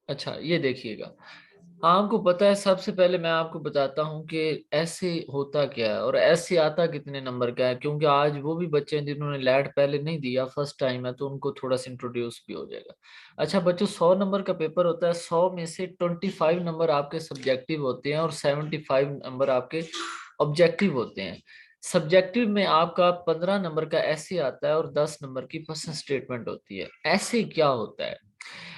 اچھا یہ دیکھیے گا، آپ کو پتا ہے سب سے پہلے میں آپ کو بتاتا ہوں کہ ایسے ہوتا کیا ہے اور ایسے آتا کتنے نمبر کا ہے، کیونکہ آج وہ بھی بچے ہیں جنہوں نے لیٹ پہلے نہیں دیا، فرسٹ ٹائم ہے، تو ان کو تھوڑا سا انٹروڈیوس بھی ہو جائے گا۔ اچھا بچوں، 100 نمبر کا پیپر ہوتا ہے، 100 میں سے 25 نمبر آپ کے سبجیکٹیو ہوتے ہیں اور 75 نمبر آپ کے آبجیکٹیو ہوتے ہیں۔ سبجیکٹیو میں آپ کا 15 نمبر کا ایسے آتا ہے اور 10 نمبر کی پرسنل اسٹیٹمنٹ ہوتی ہے۔ ایسے کیا ہوتا ہے؟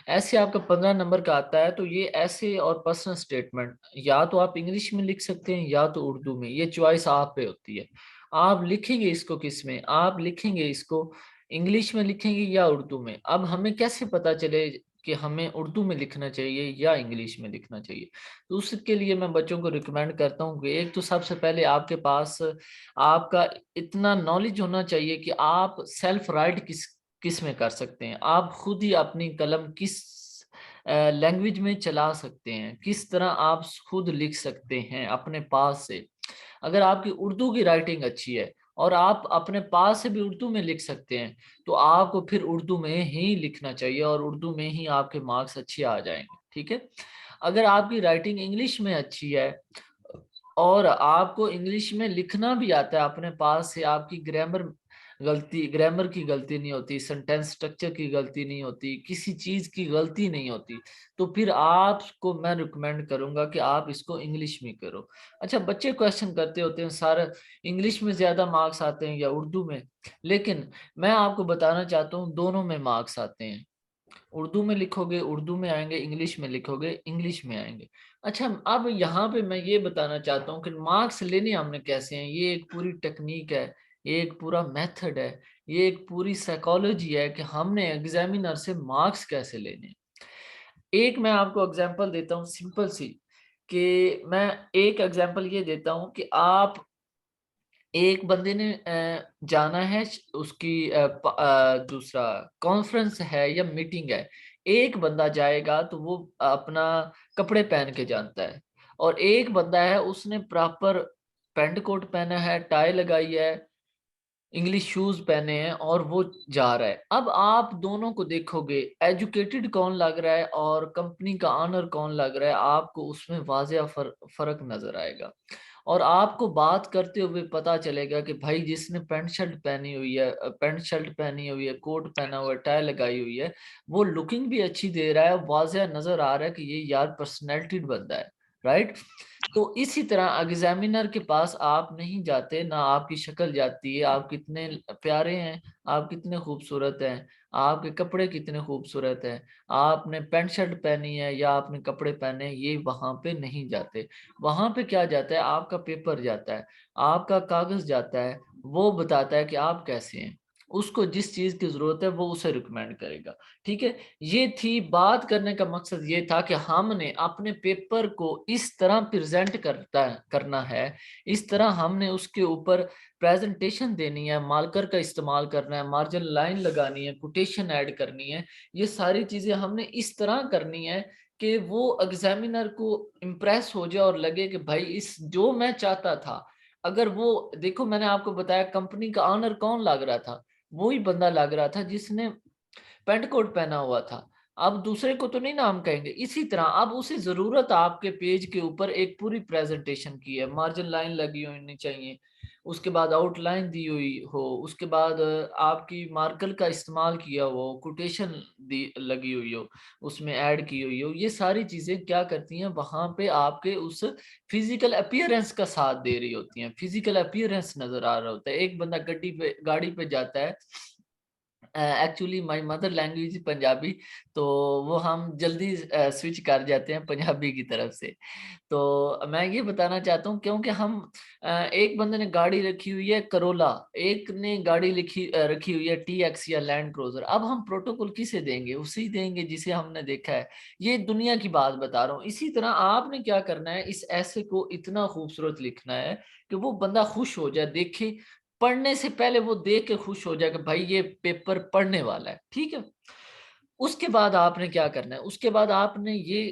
ایسے آپ کا 15 نمبر کا آتا ہے، تو یہ ایسے اور پرسنل اسٹیٹمنٹ یا تو آپ انگلش میں لکھ سکتے ہیں یا تو اردو میں، یہ چوائس آپ پہ ہوتی ہے۔ آپ لکھیں گے اس کو کس میں؟ آپ لکھیں گے اس کو انگلش میں لکھیں گے یا اردو میں؟ اب ہمیں کیسے پتا چلے کہ ہمیں اردو میں لکھنا چاہیے یا انگلش میں لکھنا چاہیے؟ تو اس کے لیے میں بچوں کو ریکمینڈ کرتا ہوں کہ ایک تو سب سے پہلے آپ کے پاس آپ کا اتنا نالج ہونا چاہیے کہ آپ سیلف رائٹ کس میں کر سکتے ہیں، آپ خود ہی اپنی قلم کس لینگویج میں چلا سکتے ہیں، کس طرح آپ خود لکھ سکتے ہیں اپنے پاس سے۔ اگر آپ کی اردو کی رائٹنگ اچھی ہے اور آپ اپنے پاس سے بھی اردو میں لکھ سکتے ہیں، تو آپ کو پھر اردو میں ہی لکھنا چاہیے اور اردو میں ہی آپ کے مارکس اچھے آ جائیں گے، ٹھیک ہے؟ اگر آپ کی رائٹنگ انگلش میں اچھی ہے اور آپ کو انگلش میں لکھنا بھی آتا ہے اپنے پاس سے، آپ کی گرامر کی غلطی نہیں ہوتی، سینٹینس سٹرکچر کی غلطی نہیں ہوتی، کسی چیز کی غلطی نہیں ہوتی، تو پھر آپ کو میں ریکمینڈ کروں گا کہ آپ اس کو انگلش میں کرو۔ اچھا بچے کویشچن کرتے ہوتے ہیں سارا انگلش میں زیادہ مارکس آتے ہیں یا اردو میں، لیکن میں آپ کو بتانا چاہتا ہوں دونوں میں مارکس آتے ہیں۔ اردو میں لکھو گے اردو میں آئیں گے، انگلش میں لکھو گے انگلش میں آئیں گے۔ اچھا اب یہاں پہ میں یہ بتانا چاہتا ہوں کہ مارکس لینے ہم نے کیسے ہیں، یہ ایک پوری ٹیکنیک ہے، یہ ایک پورا میتھڈ ہے، یہ ایک پوری سائیکالوجی ہے کہ ہم نے ایگزامینر سے مارکس کیسے لینے ہیں۔ ایک میں آپ کو اگزامپل دیتا ہوں سمپل سی، کہ میں ایک اگزامپل یہ دیتا ہوں کہ آپ ایک بندے نے جانا ہے اس کی دوسرا کانفرنس ہے یا میٹنگ ہے، ایک بندہ جائے گا تو وہ اپنا کپڑے پہن کے جانتا ہے، اور ایک بندہ ہے اس نے پراپر پینٹ کوٹ پہنا ہے، ٹائی لگائی ہے، انگلش شوز پہنے ہیں اور وہ جا رہا ہے۔ اب آپ دونوں کو دیکھو گے، ایجوکیٹڈ کون لگ رہا ہے اور کمپنی کا آنر کون لگ رہا ہے، آپ کو اس میں واضح فرق نظر آئے گا، اور آپ کو بات کرتے ہوئے پتا چلے گا کہ بھائی جس نے پینٹ شرٹ پہنی ہوئی ہے، کوٹ پہنا ہوا ہے، ٹائی لگائی ہوئی ہے، وہ لکنگ بھی اچھی دے رہا ہے، واضح نظر آ رہا ہے کہ یہ یار پرسنالٹی بندہ ہے، رائٹ؟ تو اسی طرح ایگزامینر کے پاس آپ نہیں جاتے، نہ آپ کی شکل جاتی ہے، آپ کتنے پیارے ہیں، آپ کتنے خوبصورت ہیں، آپ کے کپڑے کتنے خوبصورت ہیں، آپ نے پینٹ شرٹ پہنی ہے یا آپ نے کپڑے پہنے ہیں، یہ وہاں پہ نہیں جاتے۔ وہاں پہ کیا جاتا ہے؟ آپ کا پیپر جاتا ہے، آپ کا کاغذ جاتا ہے، وہ بتاتا ہے کہ آپ کیسے ہیں، اس کو جس چیز کی ضرورت ہے وہ اسے ریکمینڈ کرے گا، ٹھیک ہے؟ یہ تھی بات کرنے کا مقصد، یہ تھا کہ ہم نے اپنے پیپر کو اس طرح پریزنٹ کرنا ہے، اس طرح ہم نے اس کے اوپر پریزنٹیشن دینی ہے، مارکر کا استعمال کرنا ہے، مارجن لائن لگانی ہے، کوٹیشن ایڈ کرنی ہے، یہ ساری چیزیں ہم نے اس طرح کرنی ہے کہ وہ ایگزامینر کو امپریس ہو جائے اور لگے کہ بھائی اس جو میں چاہتا تھا، اگر وہ دیکھو میں نے آپ کو بتایا کمپنی کا آنر کون لگ رہا تھا، وہی بندہ لگ رہا تھا جس نے پینٹ کوٹ پہنا ہوا تھا، اب دوسرے کو تو نہیں نام کہیں گے۔ اسی طرح اب اسے ضرورت آپ کے پیج کے اوپر ایک پوری پریزنٹیشن کی ہے، مارجن لائن لگی ہونی چاہیے، اس کے بعد آؤٹ لائن دی ہوئی ہو، اس کے بعد آپ کی مارکر کا استعمال کیا ہو، کوٹیشن لگی ہوئی ہو، اس میں ایڈ کی ہوئی ہو، یہ ساری چیزیں کیا کرتی ہیں؟ وہاں پہ آپ کے اس فزیکل اپیئرنس کا ساتھ دے رہی ہوتی ہیں، فزیکل اپیئرنس نظر آ رہا ہوتا ہے۔ ایک بندہ گاڑی پہ جاتا ہے، actually my mother language Punjabi, تو وہ ہم جلدی سوئچ کر جاتے ہیں پنجابی کی طرف سے، تو میں یہ بتانا چاہتا ہوں کیونکہ ہم ایک بندے نے گاڑی رکھی ہوئی ہے کرولا، ایک نے گاڑی رکھی ہوئی ہے ٹی ایکس یا لینڈ کروزر، اب ہم پروٹوکول کسے دیں گے؟ اسی دیں گے جسے ہم نے دیکھا ہے، یہ دنیا کی بات بتا رہا ہوں۔ اسی طرح آپ نے کیا کرنا ہے، اس ایسے کو اتنا خوبصورت لکھنا ہے کہ وہ بندہ خوش ہو جائے، دیکھے پڑھنے سے پہلے وہ دیکھ کے خوش ہو جائے کہ بھائی یہ پیپر پڑھنے والا ہے، ٹھیک ہے؟ اس کے بعد آپ نے کیا کرنا ہے؟ اس کے بعد آپ نے یہ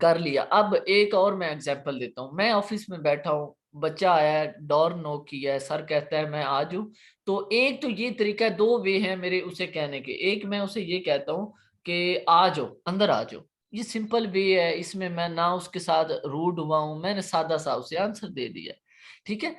کر لیا، اب ایک اور میں ایگزامپل دیتا ہوں، میں آفس میں بیٹھا ہوں، بچہ آیا ہے، ڈور نوک کیا ہے، سر کہتا ہے میں آ جاؤں، تو ایک تو یہ طریقہ ہے، دو وے ہیں میرے اسے کہنے کے، ایک میں اسے یہ کہتا ہوں کہ آ جاؤ، اندر آ جاؤ، یہ سمپل وے ہے، اس میں میں نہ اس کے ساتھ روڈ ہوا ہوں، میں نے سادہ سا اسے آنسر دے دیا. ٹھیک ہے.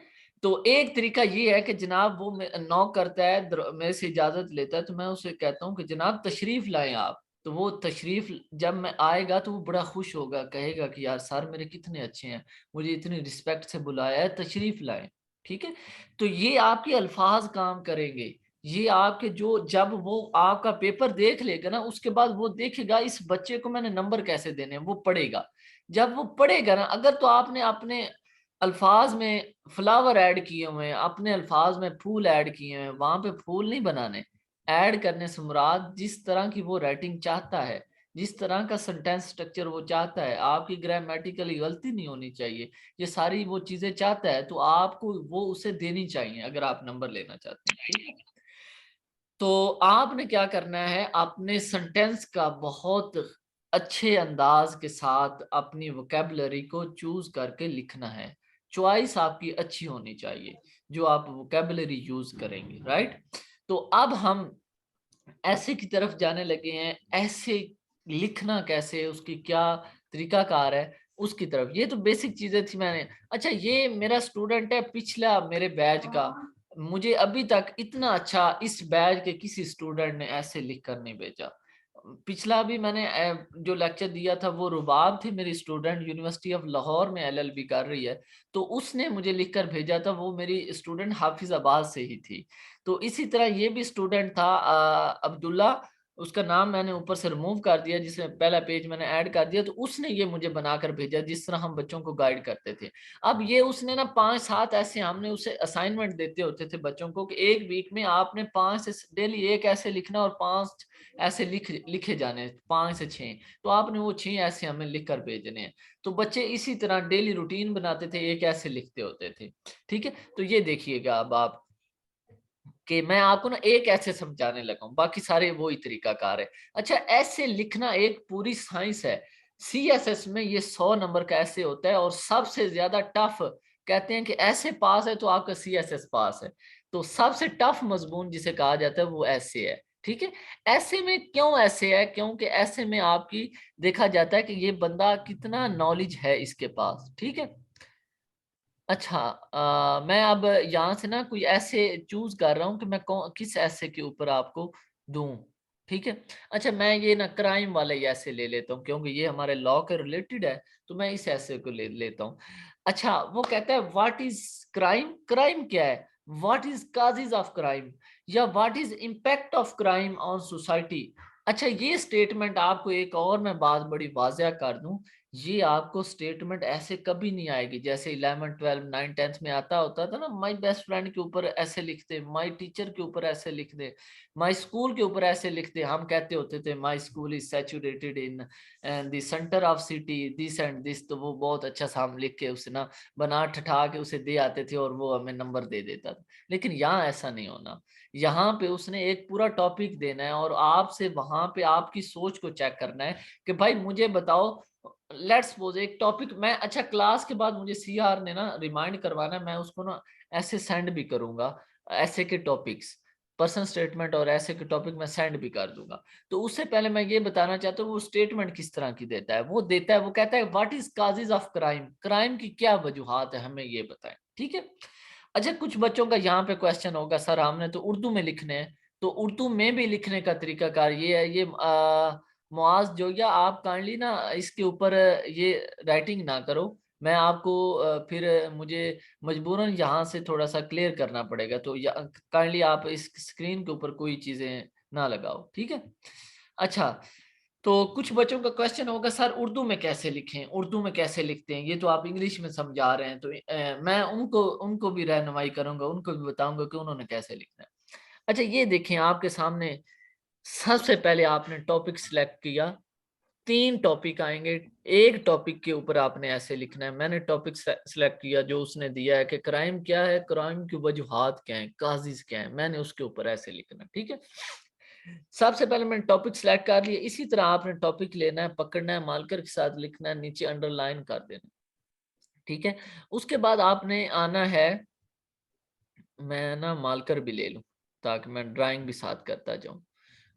تو ایک طریقہ یہ ہے کہ جناب وہ نوک کرتا ہے، میرے سے اجازت لیتا ہے، تو میں اسے کہتا ہوں کہ جناب تشریف لائیں آپ. تو وہ تشریف جب میں آئے گا تو وہ بڑا خوش ہوگا، کہے گا کہ یار سر میرے کتنے اچھے ہیں، مجھے اتنی رسپیکٹ سے بلایا ہے، تشریف لائیں. ٹھیک ہے. تو یہ آپ کے الفاظ کام کریں گے. یہ آپ کے جو جب وہ آپ کا پیپر دیکھ لے گا نا، اس کے بعد وہ دیکھے گا اس بچے کو میں نے نمبر کیسے دینے ہیں، وہ پڑھے گا. جب وہ پڑھے گا نا، اگر تو آپ نے اپنے الفاظ میں فلاور ایڈ کیے ہوئے ہیں، اپنے الفاظ میں پھول ایڈ کیے ہیں، وہاں پہ پھول نہیں بنانے. ایڈ کرنے سے مراد جس طرح کی وہ رائٹنگ چاہتا ہے، جس طرح کا سنٹینس سٹرکچر وہ چاہتا ہے، آپ کی گرامیٹیکلی غلطی نہیں ہونی چاہیے، یہ ساری وہ چیزیں چاہتا ہے، تو آپ کو وہ اسے دینی چاہیے اگر آپ نمبر لینا چاہتے ہیں. ٹھیک ہے. تو آپ نے کیا کرنا ہے، اپنے سنٹینس کا بہت اچھے انداز کے ساتھ اپنی ووکیبلری کو چوز کر کے لکھنا ہے. چوائس آپ کی اچھی ہونی چاہیے جو آپ ووکیبلری یوز کریں گے. رائٹ. تو اب ہم ایسے کی طرف جانے لگے ہیں. ایسے لکھنا کیسے، اس کی کیا طریقہ کار ہے، اس کی طرف. یہ تو بیسک چیزیں تھی. میں نے اچھا یہ میرا سٹوڈنٹ ہے پچھلا میرے بیچ کا، مجھے ابھی تک اتنا اچھا اس بیچ کے کسی سٹوڈنٹ نے ایسے لکھ کر نہیں بھیجا. پچھلا بھی میں نے جو لیکچر دیا تھا، وہ رباب تھی میری سٹوڈنٹ، یونیورسٹی آف لاہور میں LLB کر رہی ہے، تو اس نے مجھے لکھ کر بھیجا تھا. وہ میری سٹوڈنٹ حافظ آباد سے ہی تھی. تو اسی طرح یہ بھی سٹوڈنٹ تھا عبداللہ، اس کا نام میں نے اوپر سے ریموو کر دیا، جس میں پہلا پیج میں نے ایڈ کر دیا. تو اس نے یہ مجھے بنا کر بھیجا جس طرح ہم بچوں کو گائیڈ کرتے تھے. اب یہ اس نے نا 5-7 ایسے ہم نے اسے اسائنمنٹ دیتے ہوتے تھے بچوں کو کہ ایک ویک میں آپ نے 5 سے ڈیلی ایک ایسے لکھنا اور 5 ایسے لکھے جانے، 5 سے 6. تو آپ نے وہ 6 ایسے ہمیں لکھ کر بھیجنے ہیں. تو بچے اسی طرح ڈیلی روٹین بناتے تھے، ایک ایسے لکھتے ہوتے تھے. ٹھیک ہے. تو یہ دیکھیے گا اب آپ کہ میں آپ کو نا ایک ایسے سمجھانے لگا ہوں، باقی سارے وہی طریقہ کار ہے. اچھا ایسے لکھنا ایک پوری سائنس ہے. CSS میں یہ 100 نمبر کا ایسے ہوتا ہے، اور سب سے زیادہ ٹف کہتے ہیں کہ ایسے پاس ہے تو آپ کا CSS پاس ہے. تو سب سے ٹف مضمون جسے کہا جاتا ہے وہ ایسے ہے. ٹھیک ہے. ایسے میں کیوں ایسے ہے؟ کیونکہ ایسے میں آپ کی دیکھا جاتا ہے کہ یہ بندہ کتنا نالج ہے اس کے پاس. ٹھیک ہے. اچھا میں اب یہاں سے نا کوئی ایسے چوز کر رہا ہوں کہ میں کس ایسے کے اوپر آپ کو دوں. ٹھیک ہے. اچھا میں یہ نا کرائم والے ایسے لے لیتا ہوں کیونکہ یہ ہمارے لا کے ریلیٹڈ ہے، تو میں اس ایسے کو لے لیتا ہوں. اچھا وہ کہتا ہے واٹ از کرائم. کرائم کیا ہے؟ What is causes of crime, یا what is impact of crime on society. اچھا یہ سٹیٹمنٹ آپ کو ایک اور میں بات بڑی واضح کر دوں، یہ آپ کو سٹیٹمنٹ ایسے کبھی نہیں آئے گی جیسے 11 12 9 10 میں آتا ہوتا تھا نا، مائی بیسٹ فرینڈ کے اوپر ایسے لکھ دے، مائی ٹیچر کے اوپر ایسے لکھ دے، مائی اسکول کے اوپر ایسے لکھ دے. ہم کہتے ہوتے تھے my school is saturated in the centre of city this and this. تو وہ بہت اچھا سا ہم لکھ کے اسے نا بنا ٹھٹا کے اسے دے آتے تھے اور وہ ہمیں نمبر دے دیتا تھا. لیکن یہاں ایسا نہیں ہونا. یہاں پہ اس نے ایک پورا ٹاپک دینا ہے اور آپ سے وہاں پہ آپ کی سوچ کو چیک کرنا ہے کہ بھائی مجھے بتاؤ، لیٹس سپوز ایک ٹاپک میں اچھا کلاس کے بعد مجھے CR نے نا ریمائنڈ کروانا ہے، میں اس کو نا ایسے سینڈ بھی کروں گا، ایسے کے ٹاپکس پرسن سٹیٹمنٹ اور ایسے کے ٹاپک میں سینڈ بھی کر دوں گا. تو اس سے پہلے میں یہ بتانا چاہتا ہوں وہ سٹیٹمنٹ کس طرح کی دیتا ہے. وہ دیتا ہے، وہ کہتا ہے what is causes of crime, crime کی کیا وجوہات ہے ہمیں یہ بتائیں. ٹھیک ہے. اچھا کچھ بچوں کا یہاں پہ کوشچن ہوگا سر ہم نے تو اردو میں لکھنے ہیں، تو اردو میں بھی لکھنے کا طریقہ کار یہ ہے. یہ معاذ جو یا آپ کائنڈلی نا اس کے اوپر یہ رائٹنگ نہ کرو، میں آپ کو پھر مجھے مجبوراً یہاں سے تھوڑا سا کلیئر کرنا پڑے گا. تو کائنڈلی آپ اس اسکرین کے اوپر کوئی چیزیں نہ لگاؤ. ٹھیک ہے. اچھا تو کچھ بچوں کا کوشچن ہوگا سر اردو میں کیسے لکھیں، اردو میں کیسے لکھتے ہیں، یہ تو آپ انگلش میں سمجھا رہے ہیں. تو میں ان کو بھی رہنمائی کروں گا، ان کو بھی بتاؤں گا کہ انہوں نے کیسے لکھنا ہے. اچھا یہ دیکھیں آپ کے سامنے سب سے پہلے آپ نے ٹاپک سلیکٹ کیا، 3 ٹاپک آئیں گے، ایک ٹاپک کے اوپر آپ نے ایسے لکھنا ہے. میں نے ٹاپک سلیکٹ کیا جو اس نے دیا ہے کہ کرائم کیا ہے، کرائم کی وجوہات کیا ہیں، کازز کیا ہیں، میں نے اس کے اوپر ایسے لکھنا. ٹھیک ہے. سب سے پہلے میں نے ٹاپک سلیکٹ کر لیا. اسی طرح آپ نے ٹاپک لینا ہے، پکڑنا ہے، مارکر کے ساتھ لکھنا ہے، نیچے انڈر لائن کر دینا. ٹھیک ہے. اس کے بعد آپ نے آنا ہے، میں نا مارکر بھی لے لوں تاکہ میں ڈرائنگ بھی ساتھ کرتا جاؤں.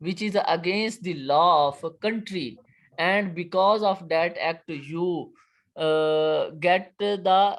which is against the law of a country, and because of that act you get the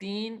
3,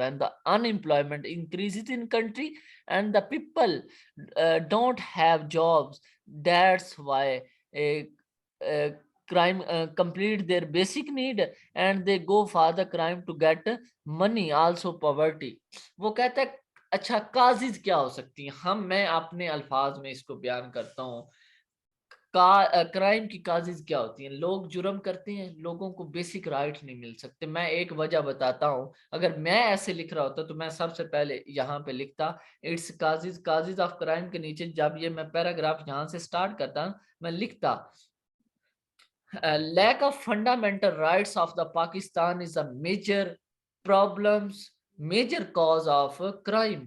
when the unemployment increases in country and the people don't have jobs, that's why crime complete their basic need and they go for the crime to get money, also poverty. وہ کہتا ہے اچھا causes کیا ہو سکتی ہیں، میں اپنے الفاظ میں اس کو بیان کرتا ہوں. کرائم کی کازز کیا ہوتی ہیں؟ لوگ جرم کرتے ہیں، لوگوں کو بیسک رائٹ نہیں مل سکتے. میں ایک وجہ بتاتا ہوں، اگر میں ایسے لکھ رہا ہوتا تو میں سب سے پہلے یہاں پہ لکھتا اٹس کازز آف کرائم کے نیچے جب یہ میں پیراگراف یہاں سے سٹارٹ کرتا میں لکھتا lack of fundamental rights of the Pakistan is a major cause of crime.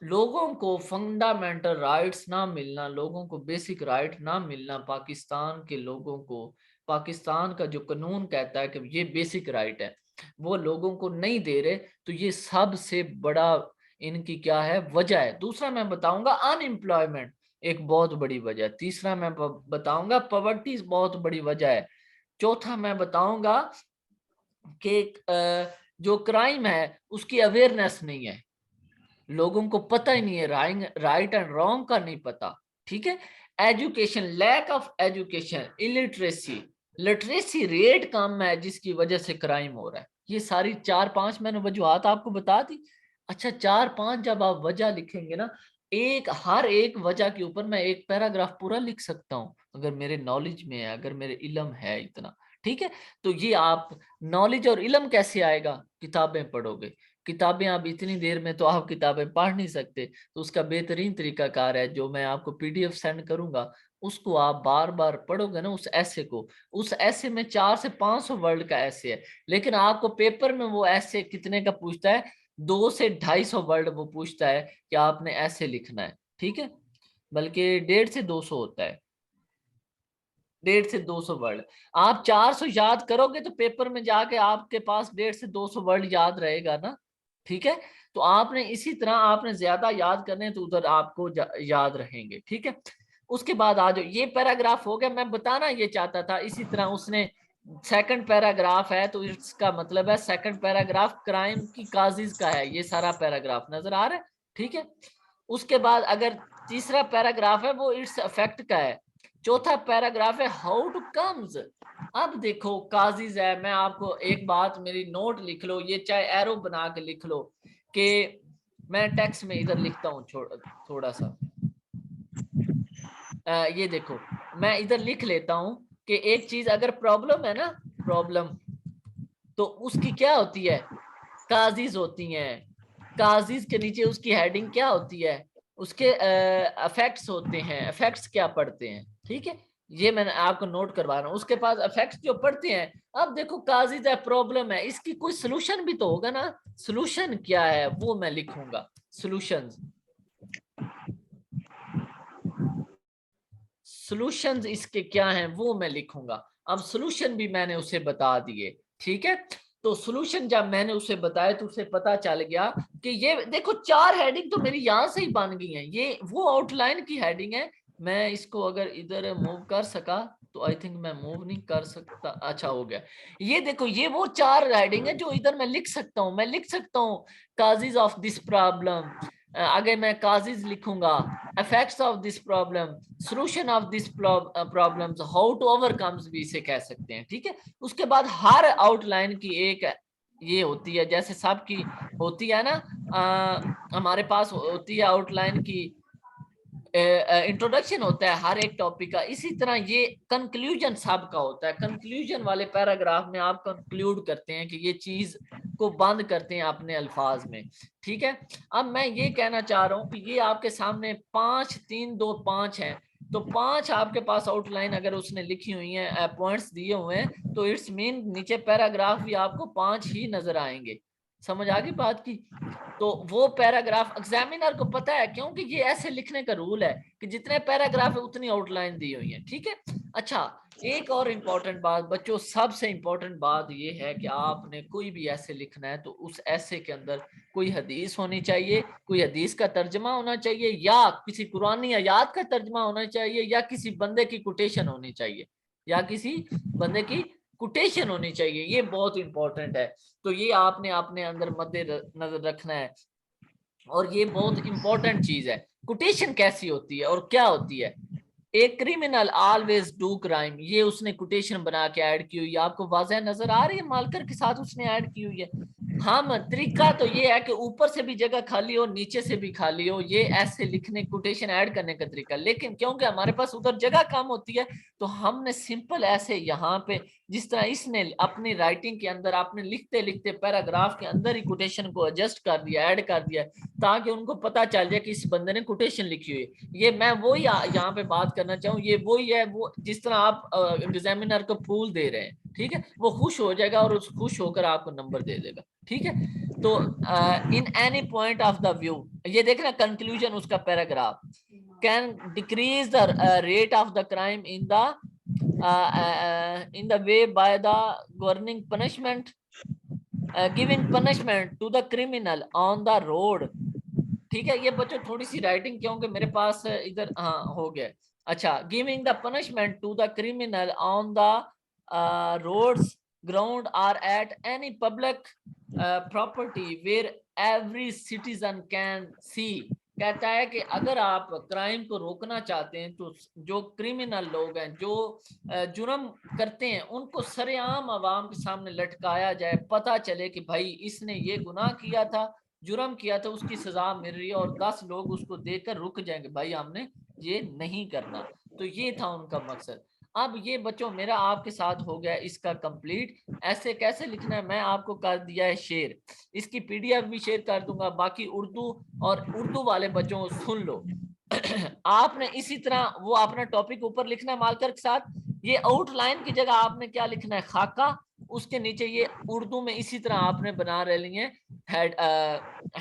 لوگوں کو فنڈامنٹل رائٹس نہ ملنا، لوگوں کو بیسک رائٹ نہ ملنا، پاکستان کے لوگوں کو، پاکستان کا جو قانون کہتا ہے کہ یہ بیسک رائٹ ہے، وہ لوگوں کو نہیں دے رہے، تو یہ سب سے بڑا ان کی کیا ہے وجہ ہے. دوسرا میں بتاؤں گا ان امپلائمنٹ ایک بہت بڑی وجہ ہے. تیسرا میں بتاؤں گا پاورٹی بہت بڑی وجہ ہے. چوتھا میں بتاؤں گا کہ جو کرائم ہے اس کی اویئرنیس نہیں ہے، لوگوں کو پتہ ہی نہیں ہے، رائٹ اینڈ رانگ کا نہیں پتا. ٹھیک ہے. Education, lack of education, literacy rate کم ہے جس کی وجہ سے کرائم ہو رہا ہے. یہ ساری 4-5 میں نے وجوہات آپ کو بتا دی. اچھا 4-5 جب آپ وجہ لکھیں گے نا، ہر ایک وجہ کے اوپر میں ایک پیراگراف پورا لکھ سکتا ہوں اگر میرے نالج میں ہے، اگر میرے علم ہے اتنا. ٹھیک ہے. تو یہ آپ نالج اور علم کیسے آئے گا؟ کتابیں پڑھو گے. کتابیں آپ اتنی دیر میں تو آپ کتابیں پڑھ نہیں سکتے، تو اس کا بہترین طریقہ کار ہے جو میں آپ کو پی ڈی ایف سینڈ کروں گا، اس کو آپ بار بار پڑھو گے نا، اس ایسے کو. اس ایسے میں 400 سے 500 ورڈ کا ایسے ہے، لیکن آپ کو پیپر میں وہ ایسے کتنے کا پوچھتا ہے؟ 200 سے 250 ورڈ وہ پوچھتا ہے کہ آپ نے ایسے لکھنا ہے. ٹھیک ہے. بلکہ 150 سے 200 ہوتا ہے، 150 سے 200 ورڈ. آپ 400 یاد کرو گے تو پیپر میں جا کے آپ کے پاس 150 سے 200 ورڈ یاد رہے گا نا. ٹھیک ہے. تو آپ نے اسی طرح آپ نے زیادہ یاد کرنے تو ادھر آپ کو یاد رہیں گے. ٹھیک ہے. اس کے بعد آ جاؤ، یہ پیراگراف ہو گیا. میں بتانا یہ چاہتا تھا اسی طرح اس نے سیکنڈ پیراگراف ہے تو اس کا مطلب ہے سیکنڈ پیراگراف کرائم کی کازز کا ہے. یہ سارا پیراگراف نظر آ رہا ہے. ٹھیک ہے. اس کے بعد اگر تیسرا پیراگراف ہے وہ اٹس افیکٹ کا ہے. چوتھا پیراگراف ہے ہاؤ ٹو کمز. اب دیکھو کازز ہے، میں آپ کو ایک بات میری نوٹ لکھ لو، یہ چاہے ایرو بنا کے لکھ لو کہ میں ٹیکسٹ میں ادھر لکھتا ہوں تھوڑا سا. یہ دیکھو میں ادھر لکھ لیتا ہوں کہ ایک چیز اگر پرابلم ہے نا، پرابلم تو اس کی کیا ہوتی ہے؟ کازز ہوتی ہیں. کازز کے نیچے اس کی ہیڈنگ کیا ہوتی ہے؟ اس کے افیکٹس ہوتے ہیں. افیکٹس کیا پڑھتے ہیں؟ ٹھیک ہے. یہ میں نے آپ کو نوٹ کروا رہا ہوں. اس کے پاس افیکٹس جو پڑھتے ہیں، اب دیکھو کازز ہے، پرابلم ہے، اس کی کوئی سلوشن بھی تو ہوگا نا. سلوشن کیا ہے وہ میں لکھوں گا. سلوشنز اس کے کیا ہیں وہ میں لکھوں گا. اب سلوشن بھی میں نے اسے بتا دیے. ٹھیک ہے. تو سلوشن جب میں نے اسے بتایا تو اسے پتا چل گیا کہ یہ دیکھو 4 ہیڈنگ تو میری یہاں سے ہی بن گئی ہیں. یہ وہ آؤٹ لائن کی ہیڈنگ ہے. میں اس کو اگر ادھر موو کر سکا تو آئی تھنک میں موو نہیں کر سکتا. اچھا ہو گیا. یہ دیکھو یہ وہ 4 ہیڈنگ ہے جو ادھر میں لکھ سکتا ہوں. میں لکھ سکتا ہوں کازز آف دس پرابلم، اگر میں کازز لکھوں گا، effects of this problem, solution of this problems, how to overcome بھی اسے کہہ سکتے ہیں. ٹھیک ہے. اس کے بعد ہر آؤٹ لائن کی ایک یہ ہوتی ہے، جیسے سب کی ہوتی ہے نا، ہمارے پاس ہوتی ہے آؤٹ لائن کی انٹروڈکشن ہوتا ہے ہر ایک ٹاپک کا، اسی طرح یہ کنکلوژن سب کا ہوتا ہے. کنکلوژن والے پیراگراف میں آپ کنکلوڈ کرتے ہیں کہ یہ چیز کو بند کرتے ہیں اپنے الفاظ میں. ٹھیک ہے. اب میں یہ کہنا چاہ رہا ہوں کہ یہ آپ کے سامنے 5 3 2 5 ہیں، تو 5 آپ کے پاس آؤٹ لائن اگر اس نے لکھی ہوئی ہیں، پوائنٹس دیے ہوئے ہیں، تو اٹس مین نیچے پیراگراف بھی آپ کو 5 ہی نظر آئیں گے. سمجھ آ گئی بات کی؟ تو وہ پیراگراف ایگزامینر کو پتا ہے، کیونکہ یہ ایسے لکھنے کا رول ہے کہ جتنے پیراگراف ہے اتنی آؤٹ لائن دی ہوئی ہیں. ٹھیک ہے. اچھا ایک اور امپورٹنٹ بات بچوں، سب سے امپورٹنٹ بات یہ ہے کہ آپ نے کوئی بھی ایسے لکھنا ہے تو اس ایسے کے اندر کوئی حدیث ہونی چاہیے، کوئی حدیث کا ترجمہ ہونا چاہیے، یا کسی قرآنی آیات کا ترجمہ ہونا چاہیے، یا کسی بندے کی کوٹیشن ہونی چاہیے، یا کسی بندے کی کوٹیشن ہونی چاہیے. یہ بہت امپورٹنٹ ہے. تو یہ آپ نے اپنے اندر مد نظر رکھنا ہے، اور یہ بہت امپورٹنٹ چیز ہے. کوٹیشن کیسی ہوتی ہے اور کیا ہوتی ہے؟ A criminal always do crime, یہ اس نے کوٹیشن بنا کے ایڈ کی ہوئی ہے، آپ کو واضح نظر آ رہی ہے مارکر کے ساتھ اس نے ایڈ کی ہوئی ہے. ہم طریقہ تو یہ ہے کہ اوپر سے بھی جگہ خالی ہو نیچے سے بھی خالی ہو، یہ ایسے لکھنے کوٹیشن ایڈ کرنے کا طریقہ. لیکن کیونکہ ہمارے پاس ادھر جگہ کم ہوتی ہے تو ہم نے سمپل ایسے یہاں پہ جس طرح اس نے اپنی رائٹنگ کے اندر آپ نے لکھتے لکھتے پیراگراف کے اندر ہی کوٹیشن کو ایڈجسٹ کر دیا، ایڈ کر دیا، تاکہ ان کو پتا چل جائے کہ اس بندے نے کوٹیشن لکھی ہوئی ہے. یہ میں وہی یہاں پہ بات کرنا چاہوں، یہ وہی ہے وہ جس طرح آپ ایگزامینر کو پھول دے رہے ہیں، ٹھیک ہے، وہ خوش ہو جائے گا اور اس خوش ہو کر آپ کو نمبر دے دے گا. ٹھیک ہے، تو in any point of the view, یہ دیکھنا کنکلوژن اس کا paragraph, can decrease the rate of the crime in the way by the governing punishment giving punishment to the criminal on the road. ٹھیک ہے، یہ بچوں تھوڑی سی رائٹنگ کیونکہ میرے پاس ادھر ہاں ہو گیا. اچھا، giving the punishment to the criminal on the roads ground or at any public property where every citizen can see. کہتا ہے کہ اگر آپ کرائم کو روکنا چاہتے ہیں تو جو کریمنل لوگ ہیں، جو جرم کرتے ہیں، ان کو سر عام عوام کے سامنے لٹکایا جائے، پتہ چلے کہ بھائی اس نے یہ گناہ کیا تھا، جرم کیا تھا، اس کی سزا مل رہی ہے، اور 10 لوگ اس کو دیکھ کر رک جائیں گے بھائی ہم نے یہ نہیں کرنا. تو یہ تھا ان کا مقصد. اب یہ بچوں میرا آپ کے ساتھ ہو گیا اس کا کمپلیٹ. ایسے کیسے لکھنا ہے میں آپ کو کر دیا ہے شیئر، اس کی پی ڈی ایف بھی شیئر کر دوں گا. باقی اردو اور اردو والے بچوں سن لو. آپ نے اسی طرح وہ اپنا ٹاپک اوپر لکھنا ہے مارکر کے ساتھ. یہ آؤٹ لائن کی جگہ آپ نے کیا لکھنا ہے، خاکہ. اس کے نیچے یہ اردو میں اسی طرح آپ نے بنا رہ لی ہیں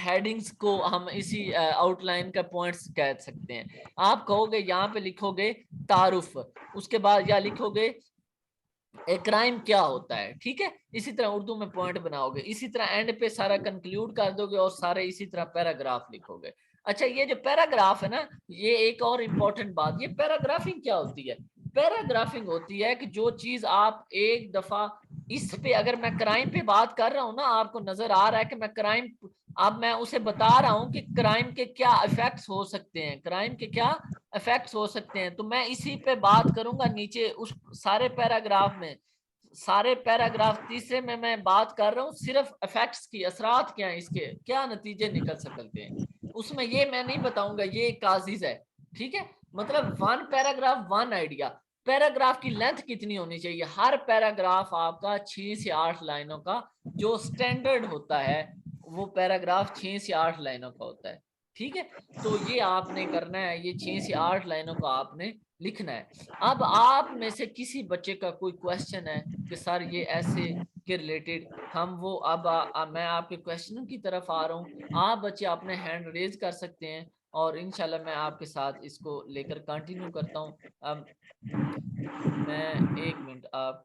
ہیڈنگز کو، ہم اسی آؤٹ لائن کا پوائنٹس کہہ سکتے ہیں. آپ کہو گے یہاں پہ لکھو گے تعارف، اس کے بعد یا لکھو گے ایک کرائم کیا ہوتا ہے. ٹھیک ہے، اسی طرح اردو میں پوائنٹ بناؤ گے، اسی طرح اینڈ پہ سارا کنکلوڈ کر دو گے اور سارے اسی طرح پیراگراف لکھو گے. اچھا، یہ جو پیراگراف ہے نا، یہ ایک اور امپورٹنٹ بات، یہ پیراگرافنگ کیا ہوتی ہے؟ پیراگرافنگ ہوتی ہے کہ جو چیز آپ ایک دفعہ اس پہ، اگر میں کرائم پہ بات کر رہا ہوں نا، آپ کو نظر آ رہا ہے کہ میں کرائم، اب میں اسے بتا رہا ہوں کہ کرائم کے کیا ایفیکٹس ہو سکتے ہیں، کرائم کے کیا ایفیکٹس ہو سکتے ہیں، تو میں اسی پہ بات کروں گا. نیچے اس سارے پیراگراف میں، سارے پیراگراف تیسرے میں بات کر رہا ہوں صرف ایفیکٹس کی، اثرات کیا ہیں، اس کے کیا نتیجے نکل سکتے ہیں. اس میں یہ میں نہیں بتاؤں گا، یہ ایک کازز ہے. ٹھیک ہے، مطلب 1 پیراگراف 1 آئیڈیا. پیراگراف کی لینتھ کتنی ہونی چاہیے؟ ہر پیراگراف آپ کا 6 سے 8 لائنوں کا جو سٹینڈرڈ ہوتا ہے، وہ پیراگراف 6 سے 8 لائنوں کا ہوتا ہے. ٹھیک ہے، تو یہ آپ نے کرنا ہے، یہ 6 سے 8 لائنوں کا آپ نے لکھنا ہے. اب آپ میں سے کسی بچے کا کوئی کویسچن ہے کہ سر یہ ایسے کے ریلیٹڈ، ہم وہ اب میں آپ کے کویسچنوں کی طرف آ رہا ہوں. آپ بچے اپنے ہینڈ ریز کر سکتے ہیں اور انشاءاللہ میں آپ کے ساتھ اس کو لے کر کنٹینیو کرتا ہوں. اب میں 1 منٹ، آپ